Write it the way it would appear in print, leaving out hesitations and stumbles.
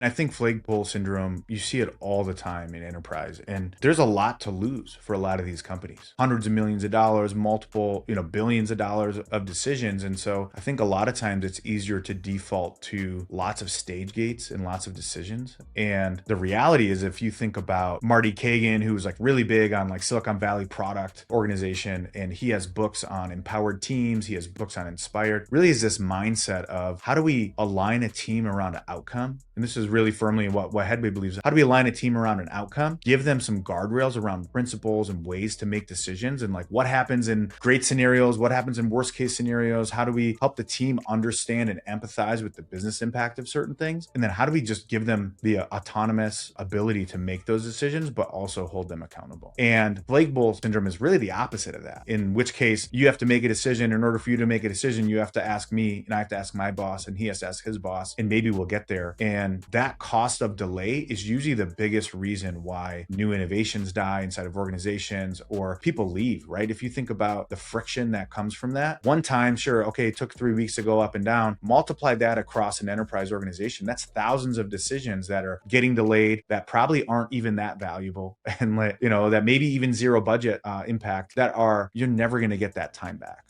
I think flagpole syndrome, you see it all the time in enterprise. And there's a lot to lose for a lot of these companies. Hundreds of millions of dollars, multiple, billions of dollars of decisions. And so I think a lot of times it's easier to default to lots of stage gates and lots of decisions. And the reality is, if you think about Marty Kagan, who's like really big on like Silicon Valley product organization, and he has books on empowered teams, he has books on inspired, really is this mindset of how do we align a team around an outcome? And this is really firmly what Headway believes. How do we align a team around an outcome? Give them some guardrails around principles and ways to make decisions, and like what happens in great scenarios, what happens in worst case scenarios? How do we help the team understand and empathize with the business impact of certain things? And then how do we just give them the autonomous ability to make those decisions, but also hold them accountable? And flagpole syndrome is really the opposite of that, in which case you have to make a decision. In order for you to make a decision, you have to ask me, and I have to ask my boss, and he has to ask his boss, and maybe we'll get there. And that cost of delay is usually the biggest reason why new innovations die inside of organizations or people leave, right? If you think about the friction that comes from that, one time, sure, okay, it took 3 weeks to go up and down, multiply that across an enterprise organization. That's thousands of decisions that are getting delayed that probably aren't even that valuable and that maybe even zero budget impact, that are, you're never going to get that time back.